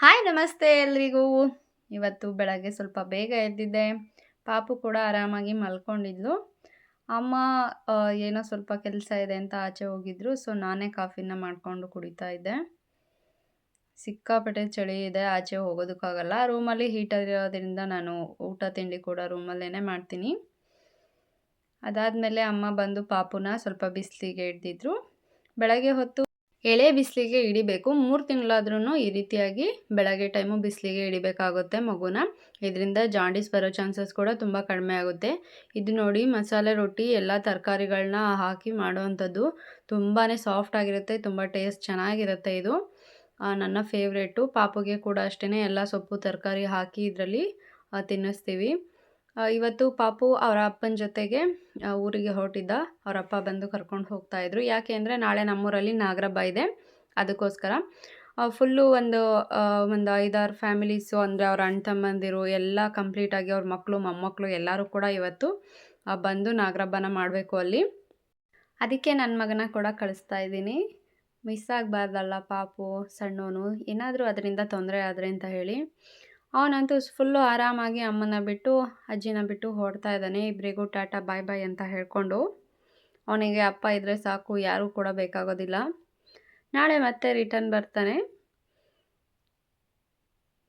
Hi ನಮಸ್ತೆ ಎಲ್ರಿಗೂ. ಇವತ್ತು ಬೆಳಗ್ಗೆ ಸ್ವಲ್ಪ ಬೇಗ ಎದ್ದಿದ್ದೆ. ಪಾಪು ಕೂಡ ಆರಾಮಾಗಿ ಮಲ್ಕೊಂಡಿದ್ಲು. ಅಮ್ಮ ಏನೋ ಸ್ವಲ್ಪ ಕೆಲಸ ಇದೆ ಅಂತ ಆಚೆ ಹೋಗಿದ್ರು. ಸೊ ನಾನೇ ಕಾಫಿನ ಮಾಡಿಕೊಂಡು ಕುಡಿತಾ ಇದ್ದೆ. ಸಿಕ್ಕಾಪಟ್ಟೆ ಚಳಿ ಇದೆ, ಆಚೆ ಹೋಗೋದಕ್ಕಾಗಲ್ಲ. ರೂಮಲ್ಲಿ ಹೀಟರ್ ಇರೋದ್ರಿಂದ ನಾನು ಊಟ ತಿಂಡಿ ಕೂಡ ರೂಮಲ್ಲೇ ಮಾಡ್ತೀನಿ. ಅದಾದಮೇಲೆ ಅಮ್ಮ ಬಂದು ಪಾಪುನ ಸ್ವಲ್ಪ ಬಿಸಿಲಿಗೆ ಇಡ್ದಿದ್ರು. ಬೆಳಗ್ಗೆ ಹೊತ್ತು ಎಳೆ ಬಿಸಿಲಿಗೆ ಇಡಬೇಕು. 3 ತಿಂಗಳಾದ್ರೂ ಈ ರೀತಿಯಾಗಿ ಬೆಳಗ್ಗೆ ಟೈಮು ಬಿಸಿಲಿಗೆ ಇಡಬೇಕಾಗುತ್ತೆ ಮಗುನ. ಇದರಿಂದ ಜಾಂಡೀಸ್ ಬರೋ ಚಾನ್ಸಸ್ ಕೂಡ ತುಂಬ ಕಡಿಮೆ ಆಗುತ್ತೆ. ಇದು ನೋಡಿ ಮಸಾಲೆ ರೊಟ್ಟಿ ಎಲ್ಲ ತರಕಾರಿಗಳನ್ನ ಹಾಕಿ ಮಾಡೋವಂಥದ್ದು. ತುಂಬಾ ಸಾಫ್ಟ್ ಆಗಿರುತ್ತೆ, ತುಂಬ ಟೇಸ್ಟ್ ಚೆನ್ನಾಗಿರುತ್ತೆ. ಇದು ನನ್ನ ಫೇವ್ರೇಟು. ಪಾಪುಗೆ ಕೂಡ ಅಷ್ಟೇ ಎಲ್ಲ ಸೊಪ್ಪು ತರಕಾರಿ ಹಾಕಿ ಇದರಲ್ಲಿ ತಿನ್ನಿಸ್ತೀವಿ. ಇವತ್ತು ಪಾಪು ಅವರ ಅಪ್ಪನ ಜೊತೆಗೆ ಊರಿಗೆ ಹೊರಟಿದ್ದ. ಅವರ ಅಪ್ಪ ಬಂದು ಕರ್ಕೊಂಡು ಹೋಗ್ತಾಯಿದ್ರು. ಯಾಕೆ ಅಂದರೆ ನಾಳೆ ನಮ್ಮೂರಲ್ಲಿ ನಾಗರಹಬ್ಬ ಇದೆ, ಅದಕ್ಕೋಸ್ಕರ ಫುಲ್ಲು ಒಂದು 5-6 ಫ್ಯಾಮಿಲೀಸು, ಅಂದರೆ ಅವ್ರ ಅಣ್ಣ ತಮ್ಮಂದಿರು ಎಲ್ಲ ಕಂಪ್ಲೀಟಾಗಿ ಅವ್ರ ಮಕ್ಕಳು ಮೊಮ್ಮಕ್ಕಳು ಎಲ್ಲರೂ ಕೂಡ ಇವತ್ತು ಬಂದು ನಾಗರಹಬ್ಬನ ಮಾಡಬೇಕು ಅಲ್ಲಿ. ಅದಕ್ಕೆ ನನ್ನ ಮಗನ ಕೂಡ ಕಳಿಸ್ತಾ ಇದ್ದೀನಿ. ಮಿಸ್ ಆಗಬಾರ್ದಲ್ಲ ಪಾಪು ಸಣ್ಣವನು, ಏನಾದರೂ ಅದರಿಂದ ತೊಂದರೆ ಆದರೆ ಅಂತ ಹೇಳಿ. ಅವನಂತೂ ಫುಲ್ಲು ಆರಾಮಾಗಿ ಅಮ್ಮನ ಬಿಟ್ಟು ಅಜ್ಜಿನ ಬಿಟ್ಟು ಹೊರಡ್ತಾ ಇದ್ದಾನೆ. ಇಬ್ಬರಿಗೂ ಟಾಟಾ ಬಾಯ್ ಬಾಯ್ ಅಂತ ಹೇಳ್ಕೊಂಡು. ಅವನಿಗೆ ಅಪ್ಪ ಇದ್ದರೆ ಸಾಕು, ಯಾರೂ ಕೂಡ ಬೇಕಾಗೋದಿಲ್ಲ. ನಾಳೆ ಮತ್ತೆ ರಿಟರ್ನ್ ಬರ್ತಾನೆ.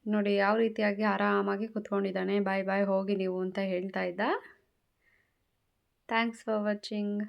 ನೋಡಿ ಯಾವ ರೀತಿಯಾಗಿ ಆರಾಮಾಗಿ ಕುತ್ಕೊಂಡಿದ್ದಾನೆ. ಬಾಯ್ ಬಾಯ್ ಹೋಗಿ ನೀವು ಅಂತ ಹೇಳ್ತಾ ಇದ್ದ. Thanks for watching.